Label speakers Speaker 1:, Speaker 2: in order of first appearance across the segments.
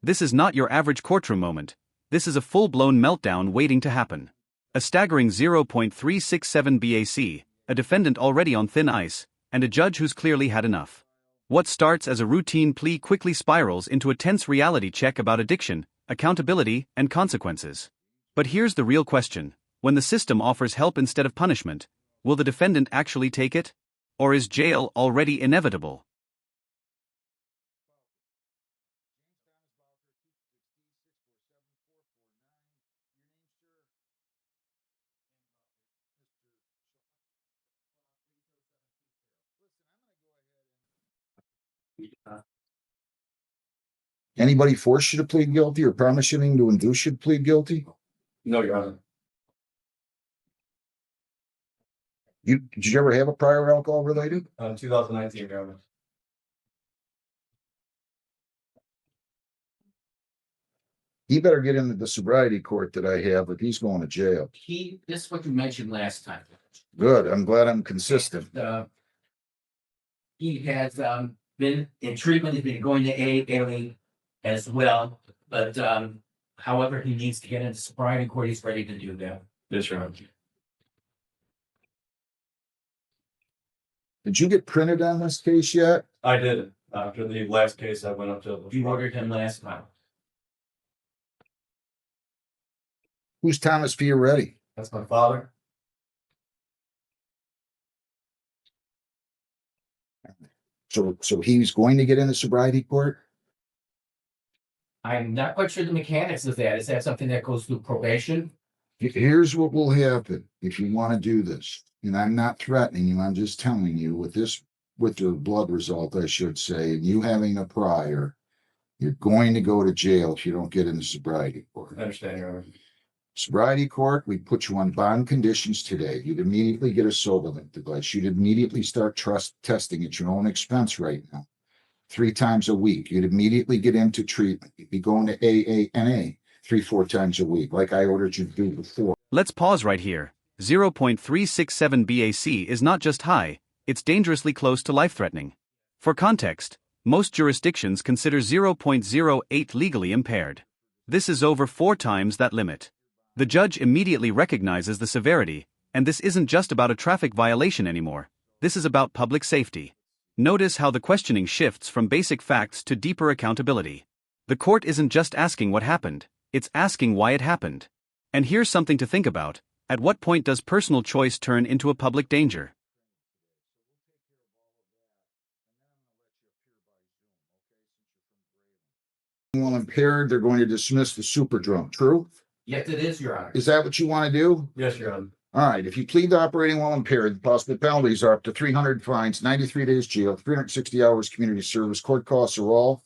Speaker 1: This is not your average courtroom moment. This is a full-blown meltdown waiting to happen. A staggering 0.367 BAC, a defendant already on thin ice, and a judge who's clearly had enough. What starts as a routine plea quickly spirals into a tense reality check about addiction, accountability, and consequences. But here's the real question. When the system offers help instead of punishment, will the defendant actually take it? Or is jail already inevitable?
Speaker 2: Anybody force you to plead guilty or promise anything to induce you to plead guilty?
Speaker 3: No, Your Honor.
Speaker 2: Did you ever have a prior alcohol related?
Speaker 3: 2019, Your Honor.
Speaker 2: He better get into the sobriety court that I have, if he's going to jail.
Speaker 4: This is what you mentioned last time.
Speaker 2: Good. I'm glad I'm consistent.
Speaker 4: He has been in treatment, he's been going to AA as well, but however, he needs to get into sobriety court, he's ready to do that.
Speaker 3: Yes, Your Honor.
Speaker 2: Did you get printed on this case yet?
Speaker 3: I did. After the last case, I went up to
Speaker 4: You ordered him last time.
Speaker 2: Who's Thomas Fioretti?
Speaker 3: That's my father.
Speaker 2: So he's going to get in the sobriety court?
Speaker 4: I'm not quite sure the mechanics of that. Is that something that goes through probation?
Speaker 2: Here's what will happen if you want to do this. And I'm not threatening you, I'm just telling you with your blood result, I should say, and you having a prior, you're going to go to jail if you don't get in the sobriety court.
Speaker 3: I understand, Your Honor.
Speaker 2: Sobriety court, we put you on bond conditions today. You'd immediately get a sober link device. You'd immediately start testing at your own expense right now. 3 times a week. You'd immediately get into treatment. You'd be going to AANA 3-4 times a week, like I ordered you to do before.
Speaker 1: Let's pause right here. 0.367 BAC is not just high, it's dangerously close to life-threatening. For context, most jurisdictions consider 0.08 legally impaired. This is over 4 times that limit. The judge immediately recognizes the severity, and this isn't just about a traffic violation anymore. This is about public safety. Notice how the questioning shifts from basic facts to deeper accountability. The court isn't just asking what happened, it's asking why it happened. And here's something to think about. At what point does personal choice turn into a public danger?
Speaker 2: While impaired, they're going to dismiss the super drunk. True?
Speaker 4: Yes, it is, Your Honor.
Speaker 2: Is that what you want to do?
Speaker 3: Yes, Your Honor.
Speaker 2: All right. If you plead to operating while impaired, the possible penalties are up to 300 fines, 93 days jail, 360 hours community service. Court costs are all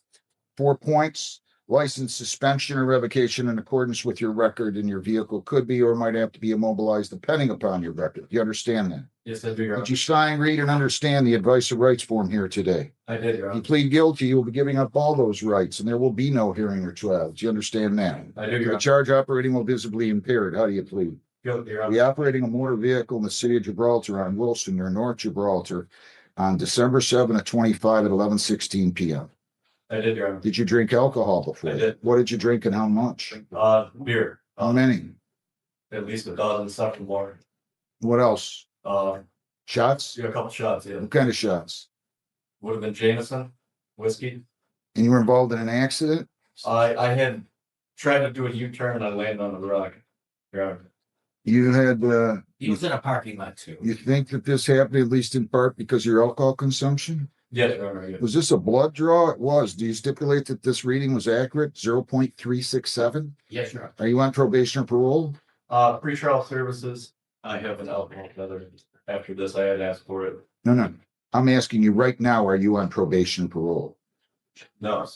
Speaker 2: 4 points. License suspension or revocation in accordance with your record in your vehicle could be or might have to be immobilized depending upon your record. You understand that?
Speaker 3: Yes, I do, Your Honor.
Speaker 2: Did you sign, read, and understand the advice of rights form here today?
Speaker 3: I did, Your
Speaker 2: If you
Speaker 3: Honor.
Speaker 2: plead guilty, you will be giving up all those rights, and there will be no hearing or trial. Do you understand that?
Speaker 3: I do, Your
Speaker 2: The
Speaker 3: Honor.
Speaker 2: charge operating while visibly impaired. How do you plead?
Speaker 3: Guilty, Your Honor.
Speaker 2: Be operating a motor vehicle in the city of Gibraltar on Wilson near North Gibraltar on December 7th, 25 at 11:16 p.m.
Speaker 3: I did, Your Honor.
Speaker 2: Did you drink alcohol before?
Speaker 3: I did.
Speaker 2: What did you drink and how much?
Speaker 3: Beer.
Speaker 2: How many?
Speaker 3: At least a dozen, something more.
Speaker 2: What else?
Speaker 3: Yeah,
Speaker 2: Shots?
Speaker 3: a couple shots, yeah.
Speaker 2: What kind of shots?
Speaker 3: Would have been Jameson, whiskey.
Speaker 2: And you were involved in an accident?
Speaker 3: I had tried to do a U-turn and I landed on the rock. Your Honor.
Speaker 2: You had,
Speaker 4: He was in a parking lot too.
Speaker 2: you think that this happened at least in part because of your alcohol consumption?
Speaker 3: Yes, Your Honor. Yes.
Speaker 2: Was this a blood draw? It was. Do you stipulate that this reading was accurate? 0.367?
Speaker 4: Yes, Your Honor.
Speaker 2: Are you on probation or parole?
Speaker 3: Pretrial services. I have an alcohol tether. After this, I had asked for it.
Speaker 2: No. I'm asking you right now, are you on probation or parole?
Speaker 3: No,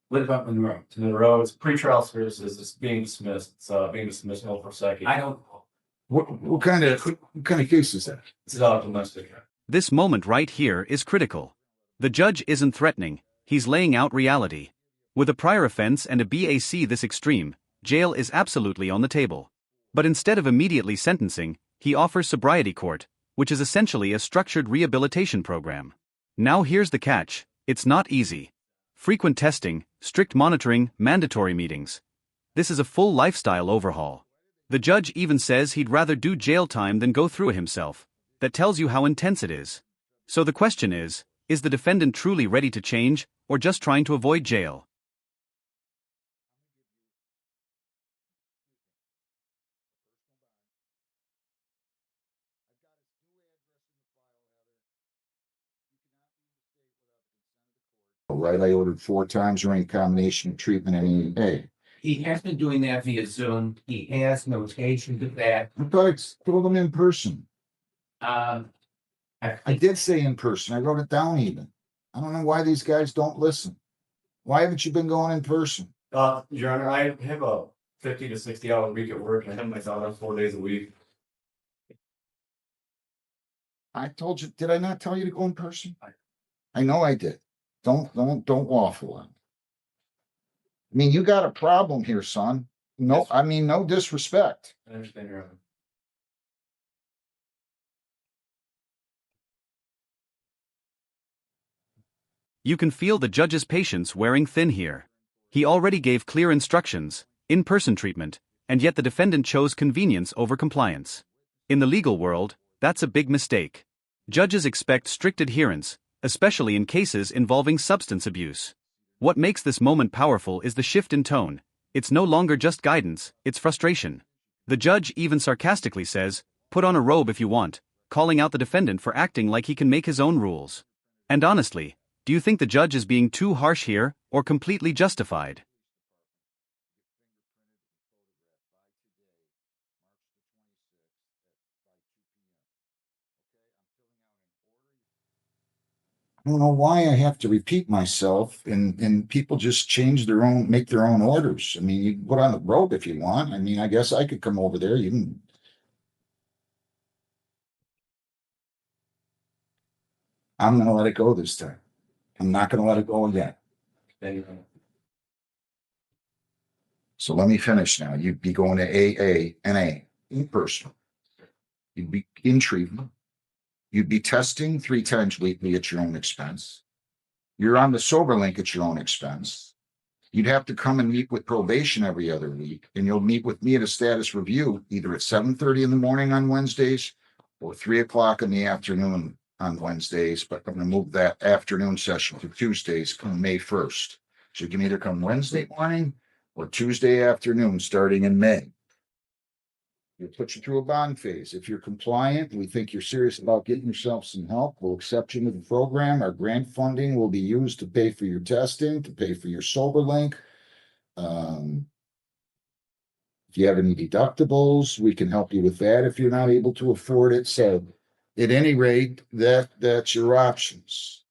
Speaker 4: What about Monroe?
Speaker 3: Monroe, it's pretrial services. It's being dismissed. It's being dismissed for second.
Speaker 4: I don't know.
Speaker 2: What kind of case is that?
Speaker 3: It's not domestic.
Speaker 1: This moment right here is critical. The judge isn't threatening, he's laying out reality. With a prior offense and a BAC this extreme, jail is absolutely on the table. But instead of immediately sentencing, he offers sobriety court, which is essentially a structured rehabilitation program. Now here's the catch, it's not easy. Frequent testing, strict monitoring, mandatory meetings. This is a full lifestyle overhaul. The judge even says he'd rather do jail time than go through it himself. That tells you how intense it is. So the question is the defendant truly ready to change, or just trying to avoid jail?
Speaker 2: Right, I ordered 4 times during combination of treatment and EA.
Speaker 4: He has been doing that via Zoom. He has notations of that.
Speaker 2: I thought I told them in person.
Speaker 4: I
Speaker 2: I did say in person. I wrote it down even. I don't know why these guys don't listen. Why haven't you been going in person?
Speaker 3: Your Honor, I have a 50 to 60 hour week at work. I have my daughter 4 days a week.
Speaker 2: I told you, did I not tell you to go in person? I know I did. Don't waffle on. I mean, you got a problem here, son. No,
Speaker 3: Yes.
Speaker 2: I mean, no disrespect.
Speaker 3: I understand, Your Honor.
Speaker 1: You can feel the judge's patience wearing thin here. He already gave clear instructions, in-person treatment, and yet the defendant chose convenience over compliance. In the legal world, that's a big mistake. Judges expect strict adherence, especially in cases involving substance abuse. What makes this moment powerful is the shift in tone. It's no longer just guidance, it's frustration. The judge even sarcastically says, "Put on a robe if you want," calling out the defendant for acting like he can make his own rules. And honestly, do you think the judge is being too harsh here, or completely justified?
Speaker 2: I don't know why I have to repeat myself and people just change their own, make their own orders. I mean, you can put on the robe if you want. I mean, I guess I could come over there. You can. I'm gonna let it go this time. I'm not gonna let it go again.
Speaker 3: Thank you, Your Honor.
Speaker 2: So let me finish now. You'd be going to AA, NA, in person. You'd be in treatment. You'd be testing 3 times weekly at your own expense. You're on the sober link at your own expense. You'd have to come and meet with probation every other week, and you'll meet with me at a status review, either at 7:30 in the morning on Wednesdays or 3 o'clock in the afternoon on Wednesdays, but I'm gonna move that afternoon session to Tuesdays come May 1st. So you can either come Wednesday morning or Tuesday afternoon, starting in May. We'll put you through a bond phase. If you're compliant, and we think you're serious about getting yourself some help, we'll accept you into the program. Our grant funding will be used to pay for your testing, to pay for your sober link. If you have any deductibles, we can help you with that if you're not able to afford it. So at any rate, that's your options.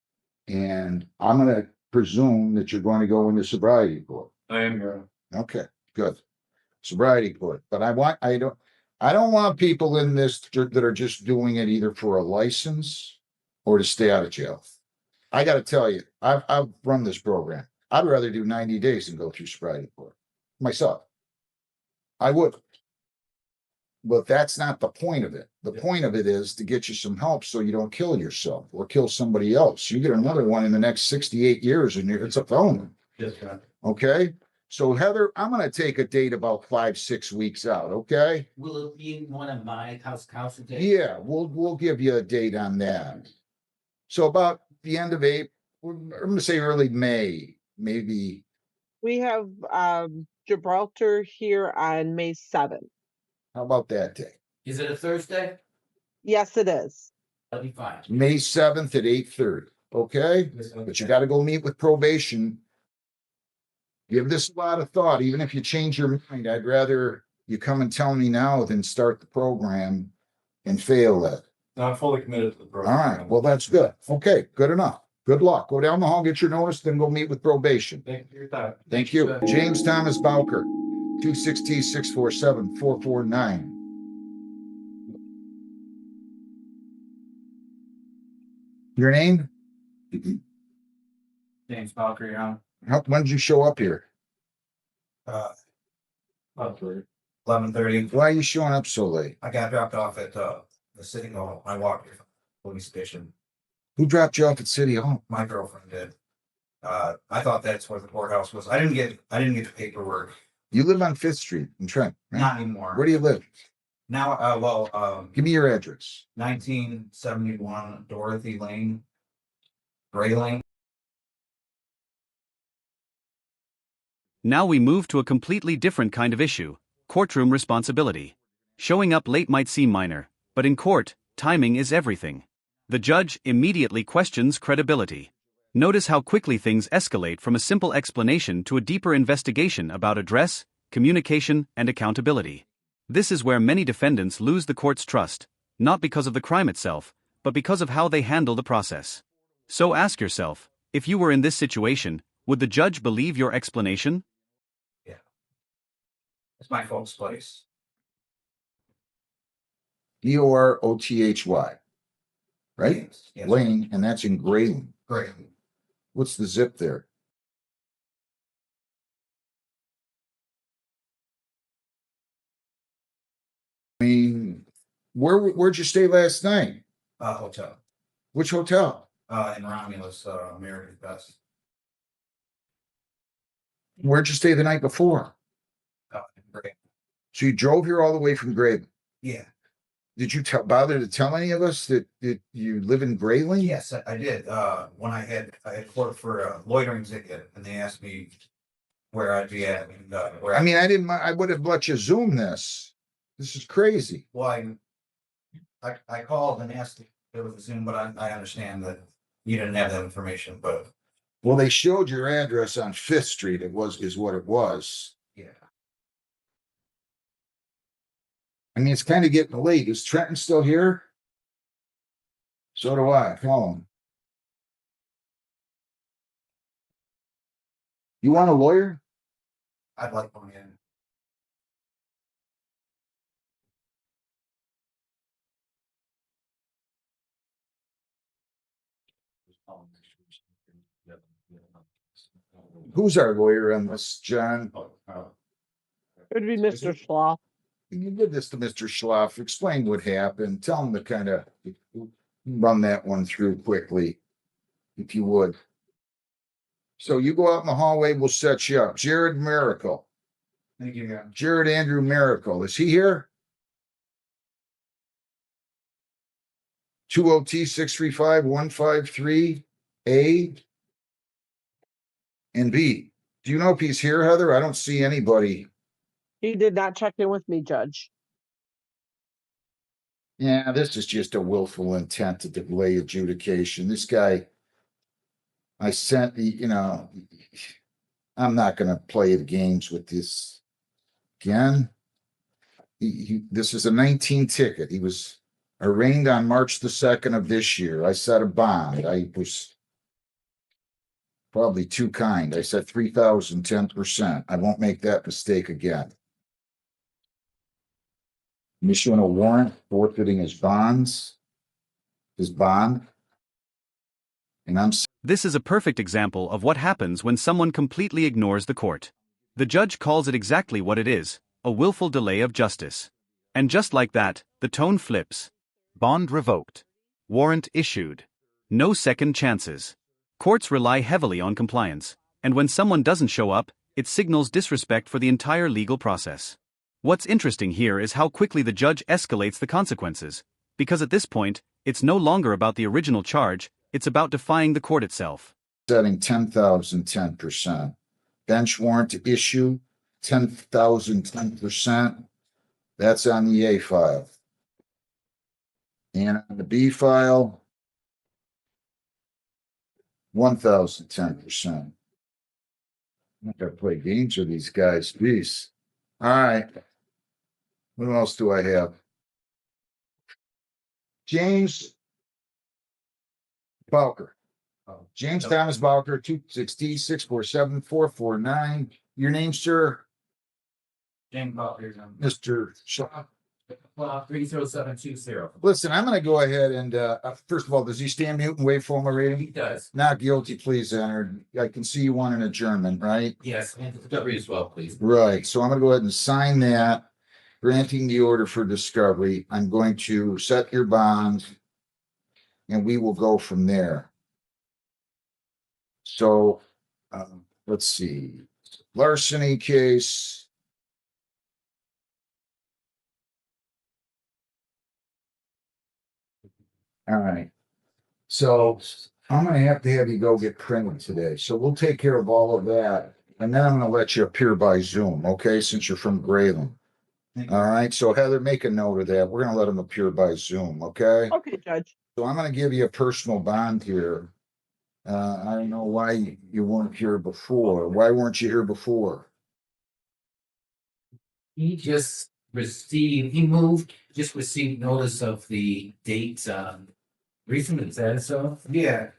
Speaker 2: And I'm gonna presume that you're going to go into sobriety court.
Speaker 3: I am, Your Honor.
Speaker 2: Okay, good. Sobriety court, but I don't want people in this that are just doing it either for a license or to stay out of jail. I gotta tell you, I've run this program. I'd rather do 90 days than go through sobriety court myself. I would. But that's not the point of it. The point of it is to get you some help so you don't kill yourself or kill somebody else. You get another one in the next 68 years and it's a phone.
Speaker 3: Yes, Your Honor.
Speaker 2: Okay? So Heather, I'm gonna take a date about 5-6 weeks out, okay?
Speaker 4: Will it be in one of my house days?
Speaker 2: Yeah, we'll give you a date on that. So about the end of April, I'm gonna say early May, maybe.
Speaker 5: We have Gibraltar here on May 7th.
Speaker 2: How about that day?
Speaker 4: Is it a Thursday?
Speaker 5: Yes, it is.
Speaker 4: That'll be fine.
Speaker 2: May 7th at 8:30, okay? But you gotta go meet with probation. Give this a lot of thought. Even if you change your mind, I'd rather you come and tell me now than start the program and fail at it.
Speaker 3: I'm fully committed to the
Speaker 2: All
Speaker 3: program.
Speaker 2: right, well, that's good. Okay, good enough. Good luck. Go down the hall, get your notice, then go meet with probation.
Speaker 3: Thank you for your time.
Speaker 2: Thank you. James Thomas Bowker, 260-647-449. Your name?
Speaker 6: James Parker, Your Honor.
Speaker 2: When did you show up here?
Speaker 6: 11:30.
Speaker 2: Why are you showing up so late?
Speaker 6: I got dropped off at the city hall. I walked to the police station.
Speaker 2: Who dropped you off at City Hall?
Speaker 6: My girlfriend did. I thought that's where the courthouse was. I didn't get the paperwork.
Speaker 2: You live on Fifth Street in Trent, right?
Speaker 6: Not anymore.
Speaker 2: Where do you live?
Speaker 6: Now,
Speaker 2: Give me your address.
Speaker 6: 1971 Dorothy Lane, Gray Lane.
Speaker 1: Now we move to a completely different kind of issue: courtroom responsibility. Showing up late might seem minor, but in court, timing is everything. The judge immediately questions credibility. Notice how quickly things escalate from a simple explanation to a deeper investigation about address, communication, and accountability. This is where many defendants lose the court's trust, not because of the crime itself, but because of how they handle the process. So ask yourself, if you were in this situation, would the judge believe your explanation?
Speaker 6: It's my folks' place.
Speaker 2: Dorothy, right?
Speaker 6: Yes.
Speaker 2: Lane, and that's in Grayling.
Speaker 6: Great.
Speaker 2: What's the zip there? I mean, where'd you stay last night?
Speaker 6: Hotel.
Speaker 2: Which hotel?
Speaker 6: In Romulus, American Best.
Speaker 2: Where'd you stay the night before?
Speaker 6: Great.
Speaker 2: So you drove here all the way from Grayling.
Speaker 6: Yeah.
Speaker 2: Did you bother to tell any of us that you live in Grayling?
Speaker 6: Yes, I did. When I had court for a loitering ticket, and they asked me where I'd be at, and where
Speaker 2: I mean, I would have let you Zoom this. This is crazy.
Speaker 6: well, I called and asked if it was a Zoom, but I understand that you didn't have that information. But
Speaker 2: Well, they showed your address on Fifth Street. Is what it was.
Speaker 6: yeah,
Speaker 2: I mean, it's kind of getting late. Is Trenton still here? So do I. Call him. You want a lawyer?
Speaker 6: I'd like one in.
Speaker 2: Who's our lawyer on this, John?
Speaker 5: It would be Mr. Schloff.
Speaker 2: You did this to Mr. Schloff. Explain what happened. Tell him to kind of run that one through quickly, if you would. So you go out in the hallway, we'll set you up. Jared Miracle.
Speaker 6: Thank you.
Speaker 2: Jared Andrew Miracle. Is he here? 20T-635-153-A and B. Do you know if he's here, Heather? I don't see anybody.
Speaker 5: He did not check in with me, Judge.
Speaker 2: Yeah, this is just a willful intent to delay adjudication. This guy, I sent the, I'm not going to play the games with this again. This is a 19 ticket. He was arraigned on March the 2nd of this year. I set a bond. I was probably too kind. I said 3,000, 10%. I won't make that mistake again. I'm issuing a warrant forfeiting his bond. And
Speaker 1: This is a perfect example of what happens when someone completely ignores the court. The judge calls it exactly what it is: a willful delay of justice. And just like that, the tone flips. Bond revoked. Warrant issued. No second chances. Courts rely heavily on compliance, and when someone doesn't show up, it signals disrespect for the entire legal process. What's interesting here is how quickly the judge escalates the consequences, because at this point, it's no longer about the original charge, it's about defying the court itself.
Speaker 2: setting 10,000, 10%. Bench warrant to issue 10,000, 10%. That's on the A file. And on the B file, 1,000, 10%. I'm not gonna play games with these guys, please. All right. What else do I have? James Bowker. James Thomas Bowker, 260-647-449. Your name, sir?
Speaker 6: James Butler.
Speaker 2: Mr. Shaw.
Speaker 4: 30720.
Speaker 2: Listen, I'm gonna go ahead and, first of all, does he stand mute and waive formal
Speaker 4: He
Speaker 2: reading?
Speaker 4: does.
Speaker 2: Not guilty, please entered. I can see you want an adjournment, right?
Speaker 4: Yes, and discovery as well, please.
Speaker 2: Right, so I'm gonna go ahead and sign that, granting the order for discovery. I'm going to set your bond, and we will go from there. So Let's see, larceny case. All right. So I'm gonna have to have you go get printed today. So we'll take care of all of that. And then I'm gonna let you appear by Zoom, okay, since you're from Grayling. All right, so Heather, make a note of that. We're gonna let him appear by Zoom, okay?
Speaker 5: Okay, Judge.
Speaker 2: So I'm gonna give you a personal bond here. I don't know why you weren't here before. Why weren't you here before?
Speaker 4: He just received notice of the date, recently, is that so?
Speaker 6: Yeah,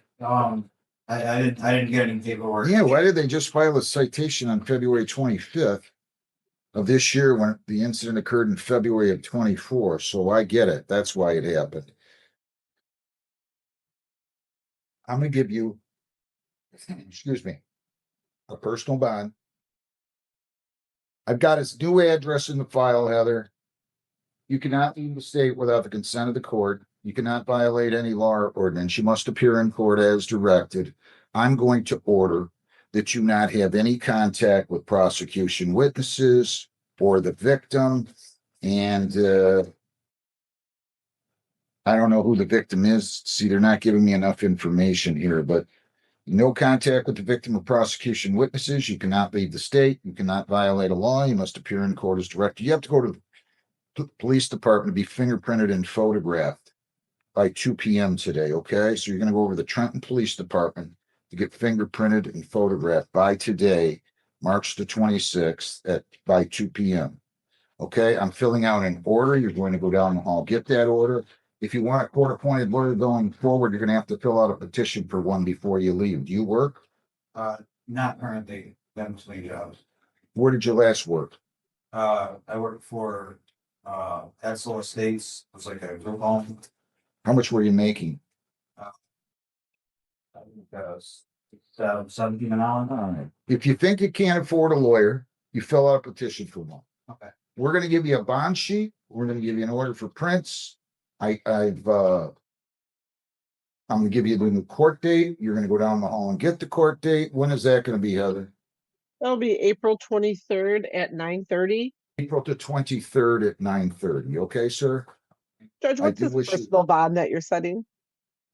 Speaker 6: I didn't get any paperwork.
Speaker 2: Yeah, why did they just file a citation on February 25th of this year when the incident occurred in February of 24? So I get it. That's why it happened. I'm gonna give you, excuse me, a personal bond. I've got his new address in the file, Heather. You cannot leave the state without the consent of the court. You cannot violate any law or ordinance. You must appear in court as directed. I'm going to order that you not have any contact with prosecution witnesses or the victim. And I don't know who the victim is. See, they're not giving me enough information here, but no contact with the victim or prosecution witnesses. You cannot leave the state. You cannot violate a law. You must appear in court as directed. You have to go to the police department to be fingerprinted and photographed by 2 p.m. today, okay? So you're going to go over to the Trenton Police Department to get fingerprinted and photographed by today, March the 26th by 2 p.m. Okay, I'm filling out an order. You're going to go down the hall, get that order. If you want a court-appointed lawyer going forward, you're going to have to fill out a petition for one before you leave. Do you work?
Speaker 6: Not currently, that was my job.
Speaker 2: Where did you last work?
Speaker 6: I work for, Escalates, it's like a group home.
Speaker 2: How much were you making?
Speaker 6: I think that was 17 an hour.
Speaker 2: All right. If you think you can't afford a lawyer, you fill out a petition for one.
Speaker 6: Okay.
Speaker 2: We're going to give you a bond sheet. We're going to give you an order for prints. I'm going to give you the new court date. You're going to go down the hall and get the court date. When is that going to be, Heather?
Speaker 5: That'll be April 23rd at 9:30.
Speaker 2: April the 23rd at 9:30. Okay, sir?
Speaker 5: Judge,
Speaker 2: I
Speaker 5: what's
Speaker 2: do
Speaker 5: this
Speaker 2: wish you-
Speaker 5: personal bond that you're setting?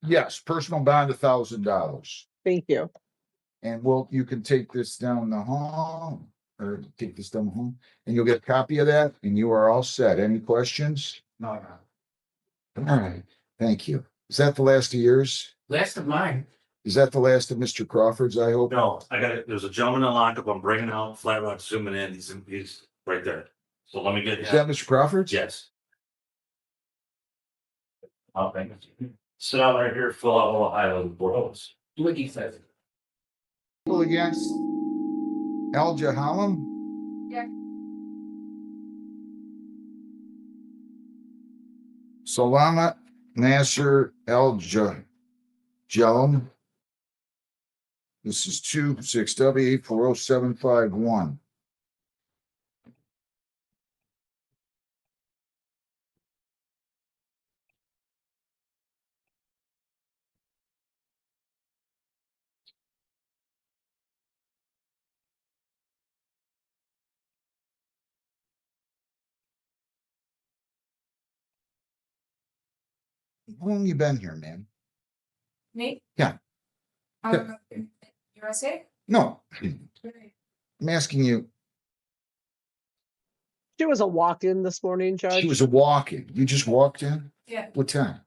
Speaker 2: Yes, personal bond $1,000.
Speaker 5: Thank you.
Speaker 2: And you can take this down the hall or take this down the hall and you'll get a copy of that and you are all set. Any questions?
Speaker 6: No,
Speaker 2: All right, thank you. Is that the last of yours?
Speaker 4: Last of mine.
Speaker 2: Is that the last of Mr. Crawford's, I hope?
Speaker 7: No, I got it. There's a gentleman in lockup. I'm bringing out Flat Rock zooming in. He's right there. So let me get.
Speaker 2: Is that Mr. Crawford's?
Speaker 7: Yes. I'll thank you. Sit down right here, fill out all the highlighted boards.
Speaker 4: Do what he says.
Speaker 2: People against Al Jahalam?
Speaker 8: Yeah.
Speaker 2: Salamat Nasser El Jalam. This is 26W40751. How long you been here, man?
Speaker 8: Me?
Speaker 2: Yeah.
Speaker 8: USA?
Speaker 2: No, I'm asking you.
Speaker 5: She was a walk-in this morning, Judge.
Speaker 2: She was a walk-in. You just walked in?
Speaker 8: Yeah.
Speaker 2: What time?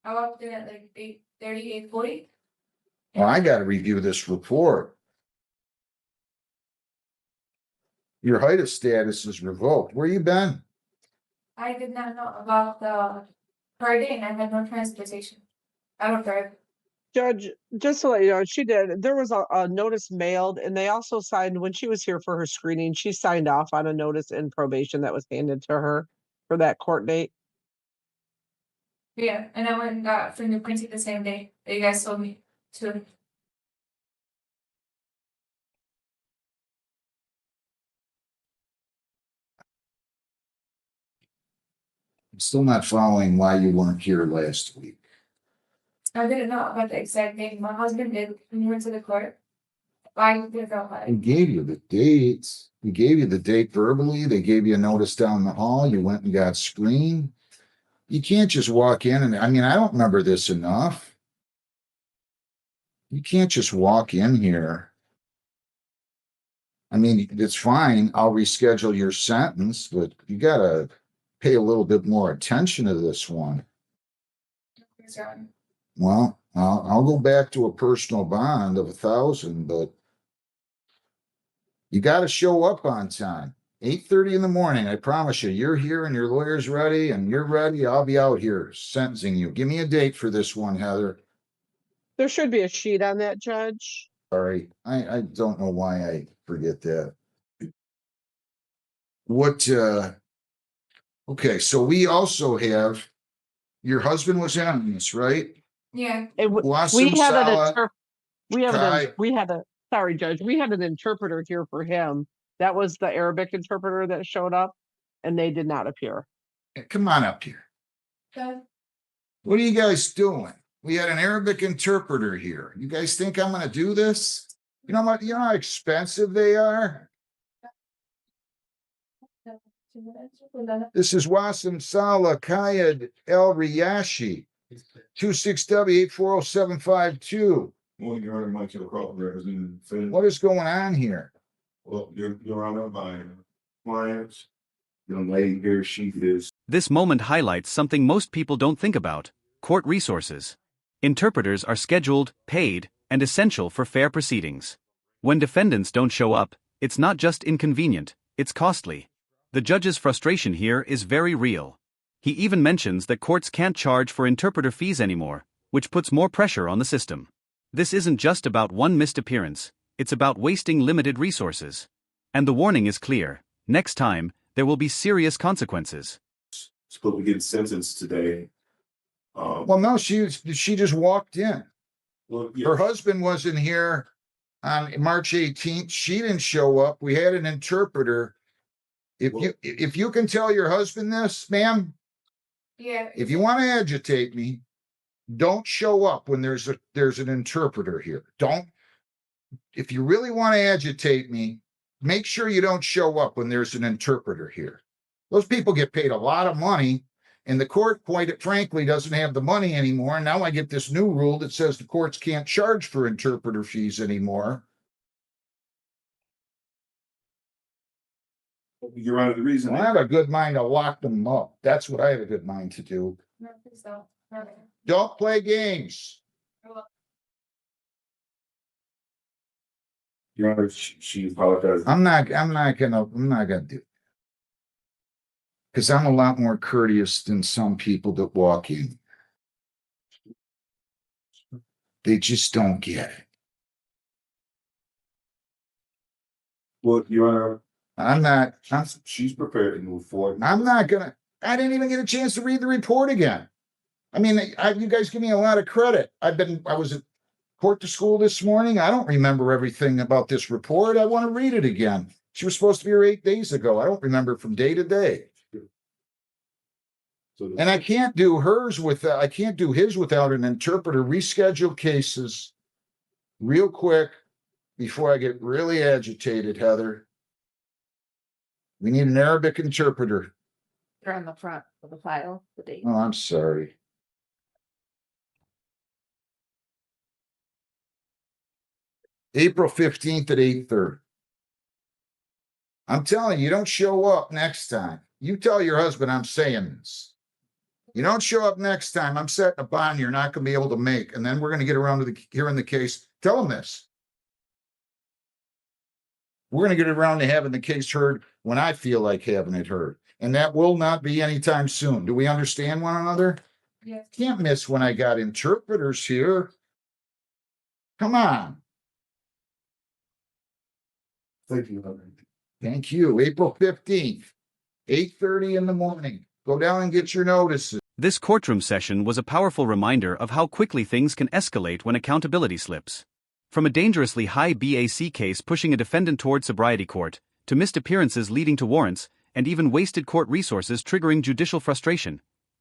Speaker 8: I walked in at like 8:30, 8:40.
Speaker 2: Well, I gotta review this report. Your height status is revoked. Where you been?
Speaker 8: I did not know about the party and I had no transportation. I don't drive.
Speaker 5: Judge, just to let you know, she did. There was a notice mailed, and they also signed when she was here for her screening. She signed off on a notice in probation that was handed to her for that court date.
Speaker 8: Yeah, and I went and got fingerprinting the same day that you guys told me to.
Speaker 2: I'm still not following why you weren't here last week.
Speaker 8: I didn't know about the exact date. My husband did when we went to the court. Why did you go
Speaker 2: They
Speaker 8: ahead?
Speaker 2: gave you the dates. We gave you the date verbally. They gave you a notice down the hall. You went and got screened. You can't just walk in and, I mean, I don't remember this enough. You can't just walk in here. I mean, it's fine. I'll reschedule your sentence, but you gotta pay a little bit more attention to this one.
Speaker 8: Yes, Your Honor.
Speaker 2: Well, I'll go back to a personal bond of 1,000, but you got to show up on time. 8:30 in the morning. I promise you, you're here and your lawyer's ready and you're ready. I'll be out here sentencing you. Give me a date for this one, Heather.
Speaker 5: There should be a sheet on that, Judge.
Speaker 2: Sorry, I don't know why I forget that. What, okay, so we also have, your husband was on this, right?
Speaker 8: Yeah,
Speaker 5: It w-
Speaker 2: Wassim
Speaker 5: we had an
Speaker 2: Salah,
Speaker 5: inter- we have
Speaker 2: Kai.
Speaker 5: we had a sorry, Judge. We had an interpreter here for him. That was the Arabic interpreter that showed up, and they did not appear.
Speaker 2: Come on up here.
Speaker 8: the,
Speaker 2: What are you guys doing? We had an Arabic interpreter here. You guys think I'm gonna do this? You know what? You know how expensive they are? This is Wassim Salah Kayed El Riyashi, 26W840752.
Speaker 9: Well, Your Honor, Michael Crawford representing the defendant.
Speaker 2: What is going on here?
Speaker 9: Well, Your Honor, my client, young lady here, she is.
Speaker 1: This moment highlights something most people don't think about: court resources. Interpreters are scheduled, paid, and essential for fair proceedings. When defendants don't show up, it's not just inconvenient, it's costly. The judge's frustration here is very real. He even mentions that courts can't charge for interpreter fees anymore, which puts more pressure on the system. This isn't just about one missed appearance, it's about wasting limited resources. And the warning is clear: next time, there will be serious consequences.
Speaker 9: Supposed to get sentenced today.
Speaker 2: Well, no, she just walked in.
Speaker 9: Well,
Speaker 2: Her husband wasn't here on March 18th. She didn't show up. We had an interpreter. If you can tell your husband this, ma'am,
Speaker 8: yeah.
Speaker 2: if you want to agitate me, don't show up when there's an interpreter here. If you really want to agitate me, make sure you don't show up when there's an interpreter here. Those people get paid a lot of money, and the court, quite frankly, doesn't have the money anymore. And now I get this new rule that says the courts can't charge for interpreter fees anymore.
Speaker 9: Your Honor, the reason.
Speaker 2: Well, I have a good mind to lock them up. That's what I have a good mind to do.
Speaker 8: No, please don't. No.
Speaker 2: Don't play games.
Speaker 9: Your Honor, she apologized.
Speaker 2: I'm not gonna do it. Because I'm a lot more courteous than some people that walk in. They just don't get it.
Speaker 9: Well, Your Honor,
Speaker 2: I'm
Speaker 9: she's prepared to move forward.
Speaker 2: not gonna, I didn't even get a chance to read the report again. I mean, you guys give me a lot of credit. I was at court to school this morning. I don't remember everything about this report. I want to read it again. She was supposed to be here 8 days ago. I don't remember from day to day. And I can't do his without an interpreter. Reschedule cases real quick before I get really agitated, Heather. We need an Arabic interpreter.
Speaker 10: They're on the front of the file, the date.
Speaker 2: Oh, I'm sorry. April 15th at 8:30. I'm telling you, don't show up next time. You tell your husband I'm saying this. You don't show up next time, I'm setting a bond you're not going to be able to make. And then we're going to get around to hearing the case. Tell him this. We're going to get around to having the case heard when I feel like having it heard. And that will not be anytime soon. Do we understand one another?
Speaker 8: Yes.
Speaker 2: Can't miss when I got interpreters here. Come on.
Speaker 9: Thank you, Your Honor.
Speaker 2: Thank you. April 15th, 8:30 in the morning. Go down and get your notices.
Speaker 1: This courtroom session was a powerful reminder of how quickly things can escalate when accountability slips. From a dangerously high BAC case pushing a defendant toward sobriety court, to missed appearances leading to warrants, and even wasted court resources triggering judicial frustration.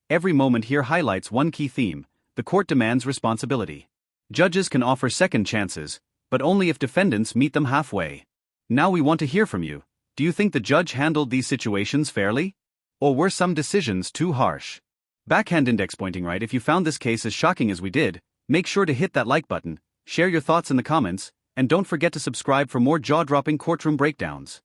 Speaker 1: Every moment here highlights one key theme: the court demands responsibility. Judges can offer second chances, but only if defendants meet them halfway. Now we want to hear from you. Do you think the judge handled these situations fairly? Or were some decisions too harsh? Backhand index pointing right. If you found this case as shocking as we did, make sure to hit that like button, share your thoughts in the comments, and don't forget to subscribe for more jaw-dropping courtroom breakdowns.